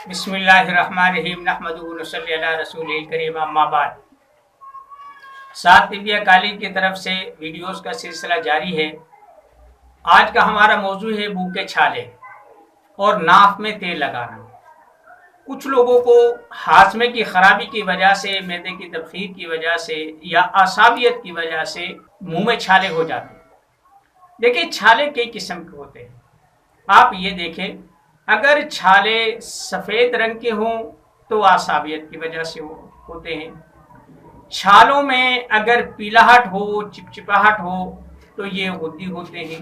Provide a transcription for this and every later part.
बिस्मिल्लाहिर्रहमानिर्रहीम नहमदुहु व नसल्ली अला रसूलिल करीम अम्मा बाद। सात तिबिया कॉलेज की तरफ से वीडियोस का सिलसिला जारी है। आज का हमारा मौजू है मुंह के छाले और नाक में तेल लगाना। कुछ लोगों को हाजमे की खराबी की वजह से, मैदे की तबखीर की वजह से या आसाबियत की वजह से मुंह में छाले हो जाते हैं। देखिए, छाले कई किस्म के होते हैं। आप ये देखें, अगर छाले सफ़ेद रंग के हों तो आसाबियत की वजह से होते हैं। छालों में अगर पीलाहट हो, चिपचिपाहट हो तो ये गुद्दी होते हैं।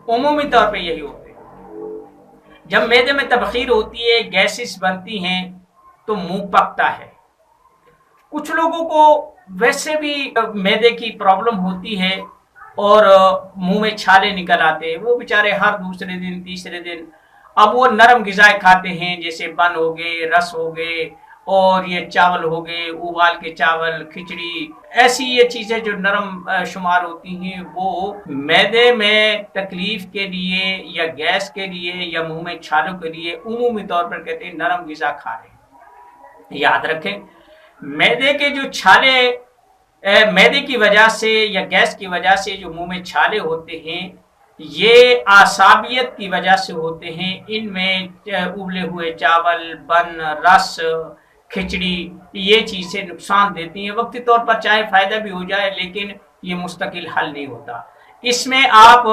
उमूमी तौर पे यही होते हैं। जब मैदे में तबखीर होती है, गैसेस बनती हैं तो मुंह पकता है। कुछ लोगों को वैसे भी मैदे की प्रॉब्लम होती है और मुंह में छाले निकल आते हैं। वो बेचारे हर दूसरे दिन, तीसरे दिन अब वो नरम ग़िज़ाएं खाते हैं, जैसे बन हो गए, रस हो गए और ये चावल हो गए, उबाल के चावल, खिचड़ी, ऐसी ये चीज़ें जो नरम शुमार होती हैं, वो मैदे में तकलीफ के लिए या गैस के लिए या मुंह में छालों के लिए उमूमी तौर पर कहते हैं नरम ग़िज़ा खा रहे हैं। याद रखें, मैदे के जो छाले मैदे की वजह से या गैस की वजह से जो मुंह में छाले होते हैं, ये आसाबियत की वजह से होते हैं। इनमें उबले हुए चावल, बन, रस, खिचड़ी, ये चीज़ें नुकसान देती हैं। वक्ती तौर पर चाहे फ़ायदा भी हो जाए, लेकिन ये मुस्तकिल हल नहीं होता। इसमें आप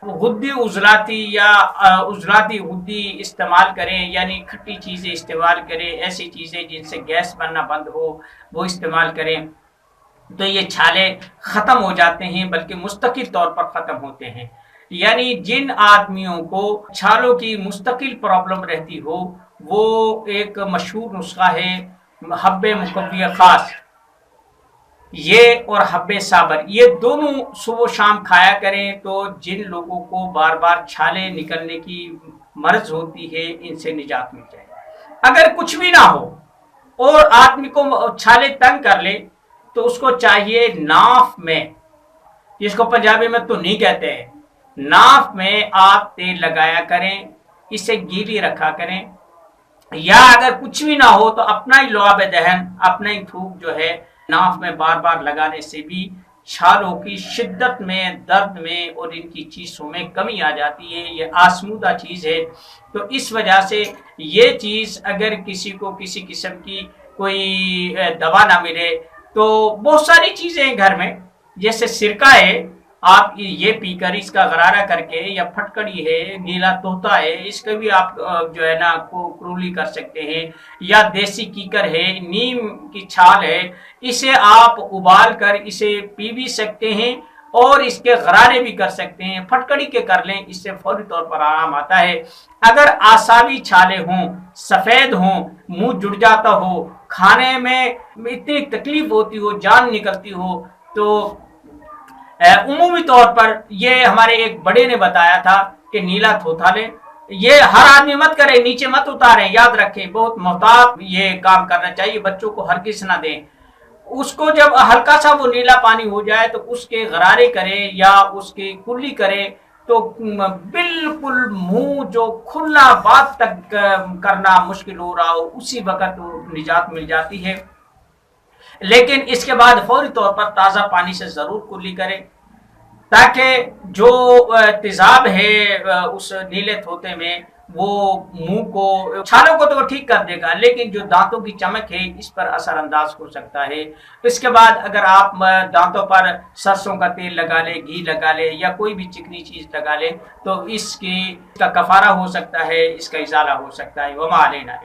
गुद्दी उजलाती या उजलाती गुद्दी इस्तेमाल करें, यानी खट्टी चीज़ें इस्तेमाल करें, ऐसी चीज़ें जिनसे गैस बनना बंद हो वो इस्तेमाल करें, तो ये छाले ख़त्म हो जाते हैं, बल्कि मुस्तकिल तौर पर ख़त्म होते हैं। यानी जिन आदमियों को छालों की मुस्तकिल प्रॉब्लम रहती हो, वो एक मशहूर नुस्खा है हब्बे मुकव्विया खास, ये और हब्बे साबर, ये दोनों सुबह शाम खाया करें। तो जिन लोगों को बार बार छाले निकलने की मर्ज होती है, इनसे निजात मिल जाए। अगर कुछ भी ना हो और आदमी को छाले तंग कर ले, तो उसको चाहिए नाफ में, जिसको पंजाबी में तो नहीं कहते हैं, नाफ में आप तेल लगाया करें, इसे गीली रखा करें। या अगर कुछ भी ना हो तो अपना ही लुआब दहन, अपना ही थूक जो है नाफ में बार बार लगाने से भी छालों की शिद्दत में, दर्द में और इनकी चीज़ों में कमी आ जाती है। ये आसमूदा चीज़ है। तो इस वजह से ये चीज़ अगर किसी को किसी किस्म की कोई दवा ना मिले, तो बहुत सारी चीज़ें हैं घर में, जैसे सिरका है, आप ये पीकर इसका गरारा करके, या फटकड़ी है, नीला तोता है, इसका भी आप जो है ना को क्रूली कर सकते हैं। या देसी कीकर है, नीम की छाल है, इसे आप उबाल कर इसे पी भी सकते हैं और इसके गरारे भी कर सकते हैं। फटकड़ी के कर लें, इससे फौरी तौर पर आराम आता है। अगर आसाबी छाले हों, सफ़ेद हों, मुंह जुड़ जाता हो, खाने में इतनी तकलीफ होती हो, जान निकलती हो, तो उमूमी तौर पर ये हमारे एक बड़े ने बताया था कि नीला थोथा लें। ये हर आदमी मत करे, नीचे मत उतारें, याद रखें, बहुत मोहतात ये काम करना चाहिए। बच्चों को हरगिज़ ना दें। उसको जब हल्का सा वो नीला पानी हो जाए तो उसके गरारे करें या उसकी कुल्ली करें, तो बिल्कुल मुंह जो खुला बात तक करना मुश्किल हो रहा हो, उसी वक्त निजात मिल जाती है। लेकिन इसके बाद फौरी तौर पर ताज़ा पानी से ज़रूर कुल्ली करें, ताकि जो तेज़ाब है उस नीले थोते में, वो मुंह को, छालों को तो वो ठीक कर देगा, लेकिन जो दांतों की चमक है इस पर असरअंदाज हो सकता है। इसके बाद अगर आप दांतों पर सरसों का तेल लगा ले, घी लगा ले या कोई भी चिकनी चीज़ लगा ले, तो इसका कफ़ारा हो सकता है, इसका इज़ाला हो सकता है। वमा अलैना।